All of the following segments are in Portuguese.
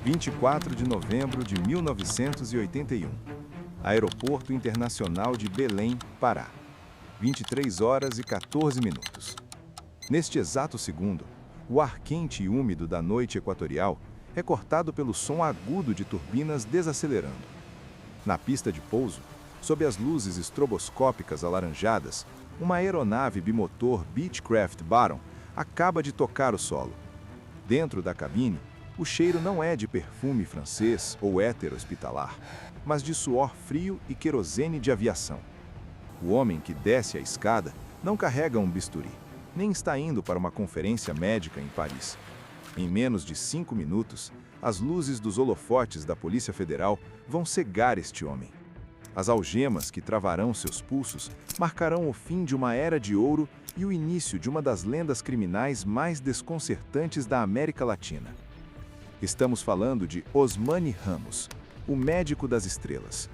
24 de novembro de 1981. Aeroporto Internacional de Belém, Pará. 23 horas e 14 minutos. Neste exato segundo, o ar quente e úmido da noite equatorial é cortado pelo som agudo de turbinas desacelerando. Na pista de pouso, sob as luzes estroboscópicas alaranjadas, uma aeronave bimotor Beechcraft Baron acaba de tocar o solo. Dentro da cabine, o cheiro não é de perfume francês ou éter hospitalar, mas de suor frio e querosene de aviação. O homem que desce a escada não carrega um bisturi, nem está indo para uma conferência médica em Paris. Em menos de 5 minutos, as luzes dos holofotes da Polícia Federal vão cegar este homem. As algemas que travarão seus pulsos marcarão o fim de uma era de ouro e o início de uma das lendas criminais mais desconcertantes da América Latina. Estamos falando de Osmani Ramos, o médico das estrelas.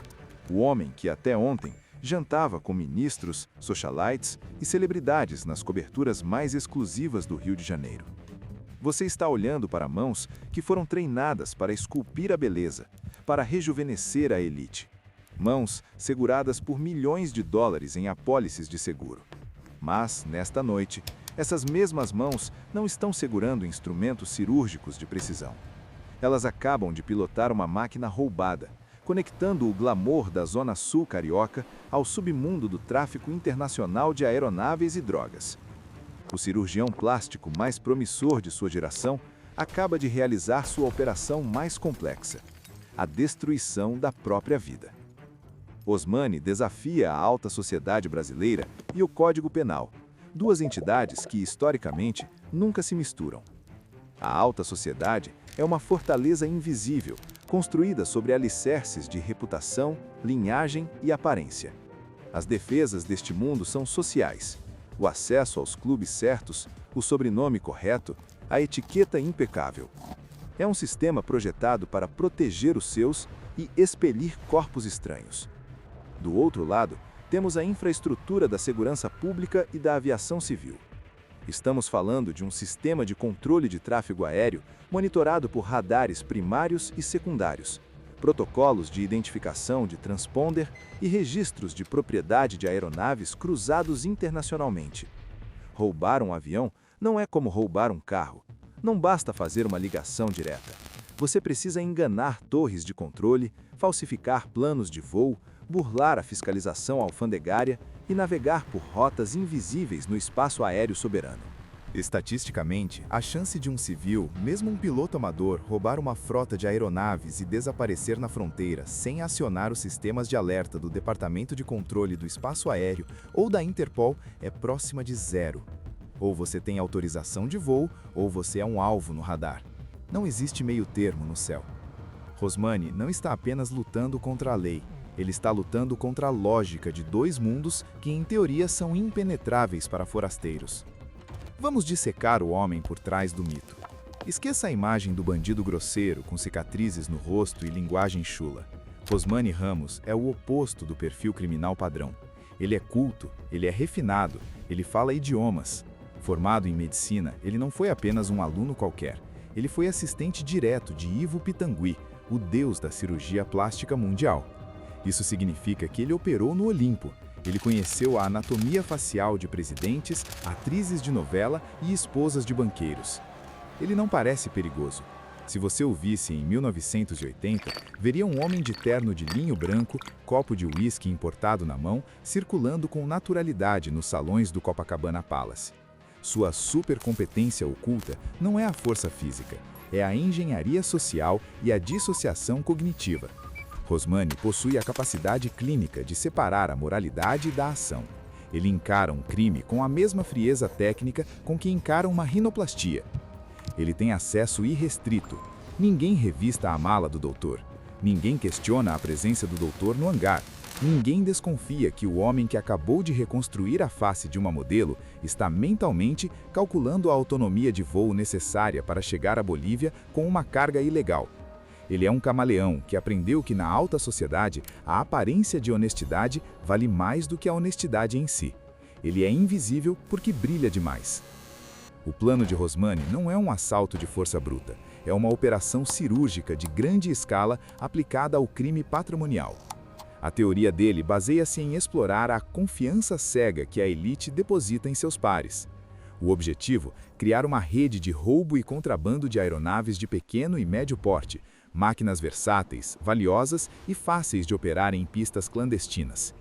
O homem que até ontem jantava com ministros, socialites e celebridades nas coberturas mais exclusivas do Rio de Janeiro. Você está olhando para mãos que foram treinadas para esculpir a beleza, para rejuvenescer a elite. Mãos seguradas por milhões de dólares em apólices de seguro. Mas, nesta noite, essas mesmas mãos não estão segurando instrumentos cirúrgicos de precisão. Elas acabam de pilotar uma máquina roubada, conectando o glamour da Zona Sul carioca ao submundo do tráfico internacional de aeronaves e drogas. O cirurgião plástico mais promissor de sua geração acaba de realizar sua operação mais complexa: a destruição da própria vida. Osmani desafia a alta sociedade brasileira e o Código Penal, duas entidades que, historicamente, nunca se misturam. A alta sociedade é uma fortaleza invisível, construída sobre alicerces de reputação, linhagem e aparência. As defesas deste mundo são sociais: o acesso aos clubes certos, o sobrenome correto, a etiqueta impecável. É um sistema projetado para proteger os seus e expelir corpos estranhos. Do outro lado, temos a infraestrutura da segurança pública e da aviação civil. Estamos falando de um sistema de controle de tráfego aéreo monitorado por radares primários e secundários, protocolos de identificação de transponder e registros de propriedade de aeronaves cruzados internacionalmente. Roubar um avião não é como roubar um carro. Não basta fazer uma ligação direta. Você precisa enganar torres de controle, falsificar planos de voo, burlar a fiscalização alfandegária e navegar por rotas invisíveis no espaço aéreo soberano. Estatisticamente, a chance de um civil, mesmo um piloto amador, roubar uma frota de aeronaves e desaparecer na fronteira sem acionar os sistemas de alerta do Departamento de Controle do Espaço Aéreo ou da Interpol é próxima de zero. Ou você tem autorização de voo, ou você é um alvo no radar. Não existe meio termo no céu. Osmani não está apenas lutando contra a lei. Ele está lutando contra a lógica de dois mundos que, em teoria, são impenetráveis para forasteiros. Vamos dissecar o homem por trás do mito. Esqueça a imagem do bandido grosseiro, com cicatrizes no rosto e linguagem chula. Osmani Ramos é o oposto do perfil criminal padrão. Ele é culto, ele é refinado, ele fala idiomas. Formado em medicina, ele não foi apenas um aluno qualquer. Ele foi assistente direto de Ivo Pitangui, o deus da cirurgia plástica mundial. Isso significa que ele operou no Olimpo. Ele conheceu a anatomia facial de presidentes, atrizes de novela e esposas de banqueiros. Ele não parece perigoso. Se você o visse em 1980, veria um homem de terno de linho branco, copo de uísque importado na mão, circulando com naturalidade nos salões do Copacabana Palace. Sua supercompetência oculta não é a força física, é a engenharia social e a dissociação cognitiva. Osmani possui a capacidade clínica de separar a moralidade da ação. Ele encara um crime com a mesma frieza técnica com que encara uma rinoplastia. Ele tem acesso irrestrito. Ninguém revista a mala do doutor. Ninguém questiona a presença do doutor no hangar. Ninguém desconfia que o homem que acabou de reconstruir a face de uma modelo está mentalmente calculando a autonomia de voo necessária para chegar à Bolívia com uma carga ilegal. Ele é um camaleão que aprendeu que na alta sociedade a aparência de honestidade vale mais do que a honestidade em si. Ele é invisível porque brilha demais. O plano de Rosmani não é um assalto de força bruta, é uma operação cirúrgica de grande escala aplicada ao crime patrimonial. A teoria dele baseia-se em explorar a confiança cega que a elite deposita em seus pares. O objetivo, criar uma rede de roubo e contrabando de aeronaves de pequeno e médio porte, máquinas versáteis, valiosas e fáceis de operar em pistas clandestinas.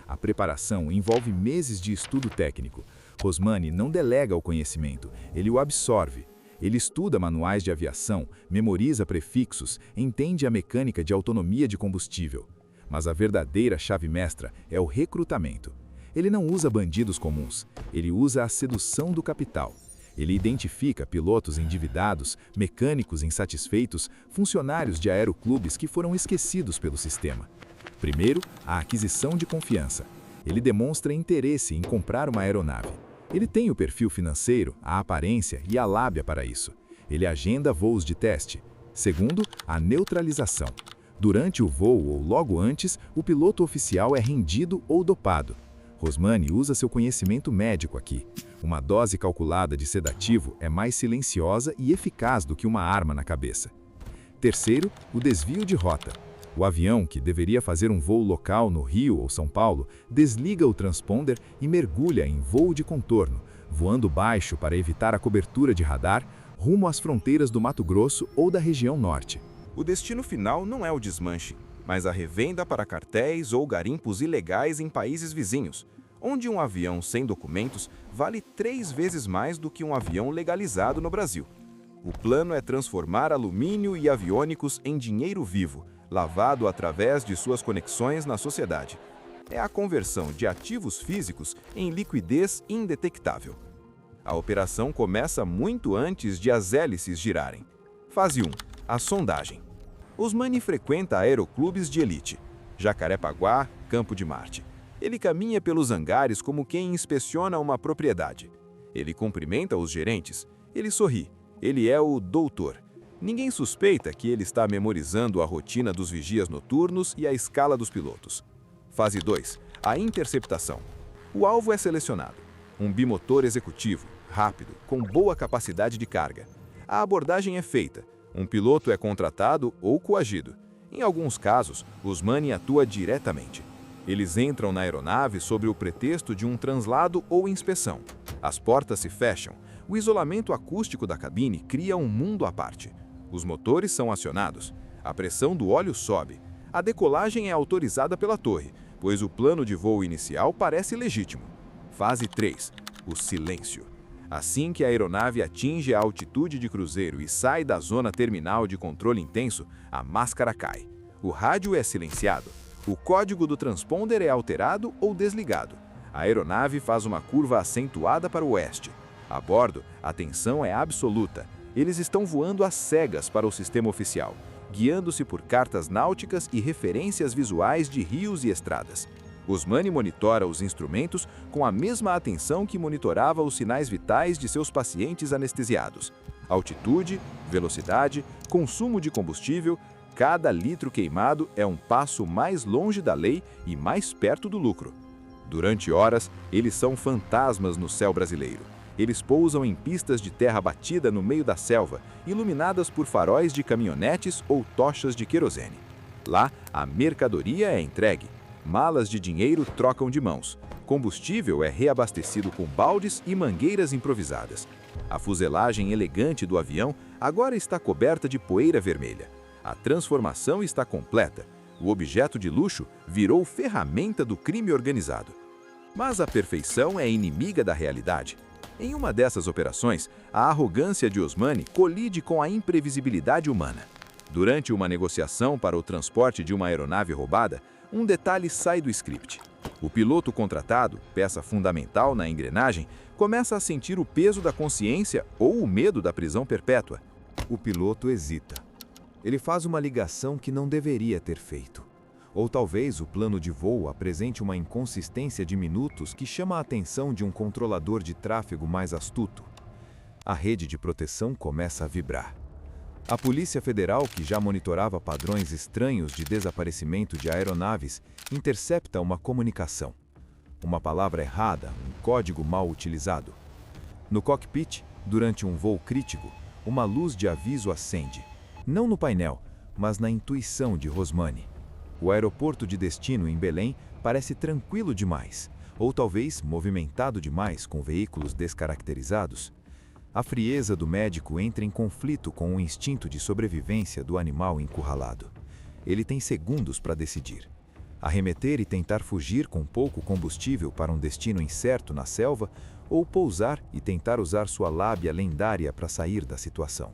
A preparação envolve meses de estudo técnico. Rosmani não delega o conhecimento, ele o absorve. Ele estuda manuais de aviação, memoriza prefixos, entende a mecânica de autonomia de combustível. Mas a verdadeira chave mestra é o recrutamento. Ele não usa bandidos comuns, ele usa a sedução do capital. Ele identifica pilotos endividados, mecânicos insatisfeitos, funcionários de aeroclubes que foram esquecidos pelo sistema. Primeiro, a aquisição de confiança. Ele demonstra interesse em comprar uma aeronave. Ele tem o perfil financeiro, a aparência e a lábia para isso. Ele agenda voos de teste. Segundo, a neutralização. Durante o voo ou logo antes, o piloto oficial é rendido ou dopado. Rosmani usa seu conhecimento médico aqui. Uma dose calculada de sedativo é mais silenciosa e eficaz do que uma arma na cabeça. Terceiro, o desvio de rota. O avião, que deveria fazer um voo local no Rio ou São Paulo, desliga o transponder e mergulha em voo de contorno, voando baixo para evitar a cobertura de radar, rumo às fronteiras do Mato Grosso ou da região norte. O destino final não é o desmanche, mas a revenda para cartéis ou garimpos ilegais em países vizinhos, onde um avião sem documentos vale 3 vezes mais do que um avião legalizado no Brasil. O plano é transformar alumínio e aviônicos em dinheiro vivo, lavado através de suas conexões na sociedade. É a conversão de ativos físicos em liquidez indetectável. A operação começa muito antes de as hélices girarem. Fase 1. A sondagem. Rosmani frequenta aeroclubes de elite. Jacarepaguá, Campo de Marte. Ele caminha pelos hangares como quem inspeciona uma propriedade. Ele cumprimenta os gerentes. Ele sorri. Ele é o doutor. Ninguém suspeita que ele está memorizando a rotina dos vigias noturnos e a escala dos pilotos. Fase 2. A interceptação. O alvo é selecionado. Um bimotor executivo, rápido, com boa capacidade de carga. A abordagem é feita. Um piloto é contratado ou coagido. Em alguns casos, Rosmani atua diretamente. Eles entram na aeronave sob o pretexto de um translado ou inspeção. As portas se fecham. O isolamento acústico da cabine cria um mundo à parte. Os motores são acionados. A pressão do óleo sobe. A decolagem é autorizada pela torre, pois o plano de voo inicial parece legítimo. Fase 3. O silêncio. Assim que a aeronave atinge a altitude de cruzeiro e sai da zona terminal de controle intenso, a máscara cai. O rádio é silenciado. O código do transponder é alterado ou desligado. A aeronave faz uma curva acentuada para o oeste. A bordo, a tensão é absoluta. Eles estão voando às cegas para o sistema oficial, guiando-se por cartas náuticas e referências visuais de rios e estradas. Rosmani monitora os instrumentos com a mesma atenção que monitorava os sinais vitais de seus pacientes anestesiados. Altitude, velocidade, consumo de combustível, cada litro queimado é um passo mais longe da lei e mais perto do lucro. Durante horas, eles são fantasmas no céu brasileiro. Eles pousam em pistas de terra batida no meio da selva, iluminadas por faróis de caminhonetes ou tochas de querosene. Lá, a mercadoria é entregue. Malas de dinheiro trocam de mãos. Combustível é reabastecido com baldes e mangueiras improvisadas. A fuselagem elegante do avião agora está coberta de poeira vermelha. A transformação está completa. O objeto de luxo virou ferramenta do crime organizado. Mas a perfeição é inimiga da realidade. Em uma dessas operações, a arrogância de Rosmani colide com a imprevisibilidade humana. Durante uma negociação para o transporte de uma aeronave roubada, um detalhe sai do script. O piloto contratado, peça fundamental na engrenagem, começa a sentir o peso da consciência ou o medo da prisão perpétua. O piloto hesita. Ele faz uma ligação que não deveria ter feito. Ou talvez o plano de voo apresente uma inconsistência de minutos que chama a atenção de um controlador de tráfego mais astuto. A rede de proteção começa a vibrar. A Polícia Federal, que já monitorava padrões estranhos de desaparecimento de aeronaves, intercepta uma comunicação. Uma palavra errada, um código mal utilizado. No cockpit, durante um voo crítico, uma luz de aviso acende. Não no painel, mas na intuição de Rosmani. O aeroporto de destino em Belém parece tranquilo demais, ou talvez movimentado demais com veículos descaracterizados. A frieza do médico entra em conflito com o instinto de sobrevivência do animal encurralado. Ele tem segundos para decidir: arremeter e tentar fugir com pouco combustível para um destino incerto na selva, ou pousar e tentar usar sua lábia lendária para sair da situação.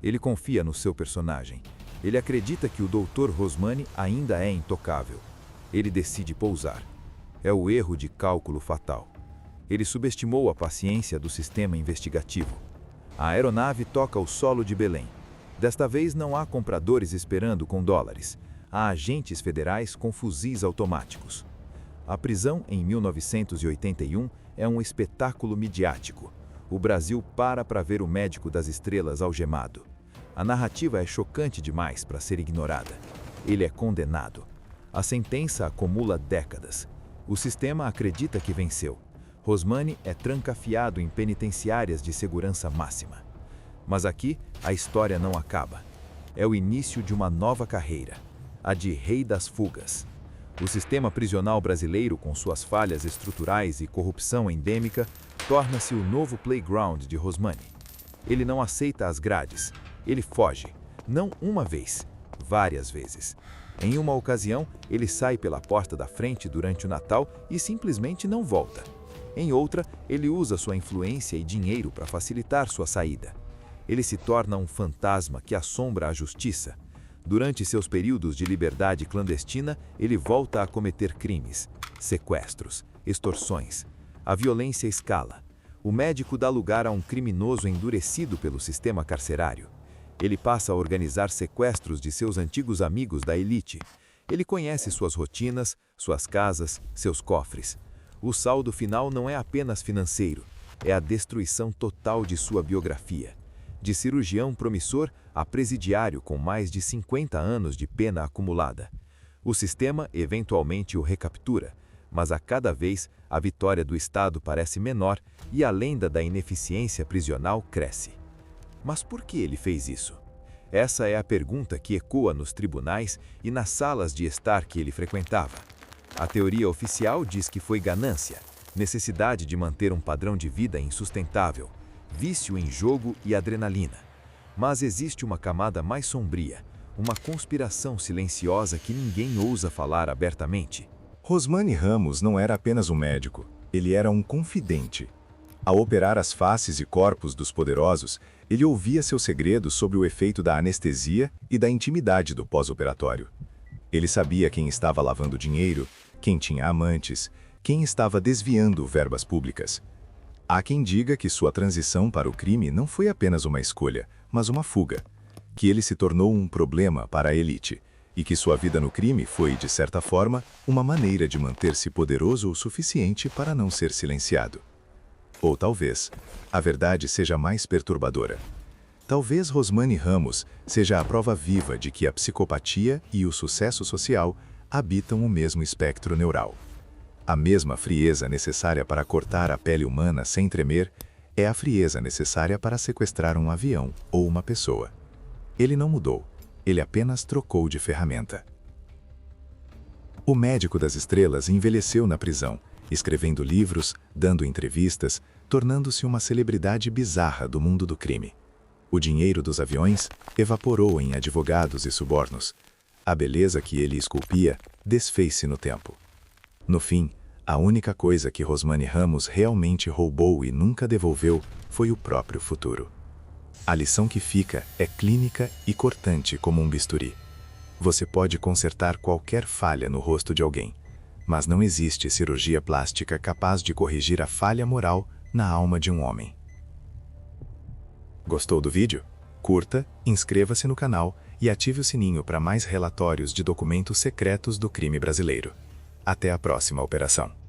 Ele confia no seu personagem. Ele acredita que o Dr. Rosmani ainda é intocável. Ele decide pousar. É o erro de cálculo fatal. Ele subestimou a paciência do sistema investigativo. A aeronave toca o solo de Belém. Desta vez não há compradores esperando com dólares. Há agentes federais com fuzis automáticos. A prisão em 1981 é um espetáculo midiático. O Brasil para ver o médico das estrelas algemado. A narrativa é chocante demais para ser ignorada. Ele é condenado. A sentença acumula décadas. O sistema acredita que venceu. Rosmani é trancafiado em penitenciárias de segurança máxima. Mas aqui, a história não acaba. É o início de uma nova carreira, a de Rei das Fugas. O sistema prisional brasileiro, com suas falhas estruturais e corrupção endêmica, torna-se o novo playground de Rosmani. Ele não aceita as grades. Ele foge. Não uma vez, várias vezes. Em uma ocasião, ele sai pela porta da frente durante o Natal e simplesmente não volta. Em outra, ele usa sua influência e dinheiro para facilitar sua saída. Ele se torna um fantasma que assombra a justiça. Durante seus períodos de liberdade clandestina, ele volta a cometer crimes, sequestros, extorsões. A violência escala. O médico dá lugar a um criminoso endurecido pelo sistema carcerário. Ele passa a organizar sequestros de seus antigos amigos da elite. Ele conhece suas rotinas, suas casas, seus cofres. O saldo final não é apenas financeiro, é a destruição total de sua biografia. De cirurgião promissor a presidiário com mais de 50 anos de pena acumulada. O sistema eventualmente o recaptura, mas a cada vez a vitória do Estado parece menor e a lenda da ineficiência prisional cresce. Mas por que ele fez isso? Essa é a pergunta que ecoa nos tribunais e nas salas de estar que ele frequentava. A teoria oficial diz que foi ganância, necessidade de manter um padrão de vida insustentável, vício em jogo e adrenalina. Mas existe uma camada mais sombria, uma conspiração silenciosa que ninguém ousa falar abertamente. Rosmani Ramos não era apenas um médico, ele era um confidente. Ao operar as faces e corpos dos poderosos, ele ouvia seus segredos sobre o efeito da anestesia e da intimidade do pós-operatório. Ele sabia quem estava lavando dinheiro, quem tinha amantes, quem estava desviando verbas públicas. Há quem diga que sua transição para o crime não foi apenas uma escolha, mas uma fuga, que ele se tornou um problema para a elite, e que sua vida no crime foi, de certa forma, uma maneira de manter-se poderoso o suficiente para não ser silenciado. Ou talvez, a verdade seja mais perturbadora. Talvez Rosmani Ramos seja a prova viva de que a psicopatia e o sucesso social habitam o mesmo espectro neural. A mesma frieza necessária para cortar a pele humana sem tremer é a frieza necessária para sequestrar um avião ou uma pessoa. Ele não mudou, ele apenas trocou de ferramenta. O médico das estrelas envelheceu na prisão, escrevendo livros, dando entrevistas, tornando-se uma celebridade bizarra do mundo do crime. O dinheiro dos aviões evaporou em advogados e subornos. A beleza que ele esculpia desfez-se no tempo. No fim, a única coisa que Rosmani Ramos realmente roubou e nunca devolveu foi o próprio futuro. A lição que fica é clínica e cortante como um bisturi. Você pode consertar qualquer falha no rosto de alguém, mas não existe cirurgia plástica capaz de corrigir a falha moral na alma de um homem. Gostou do vídeo? Curta, inscreva-se no canal e ative o sininho para mais relatórios de documentos secretos do crime brasileiro. Até a próxima operação.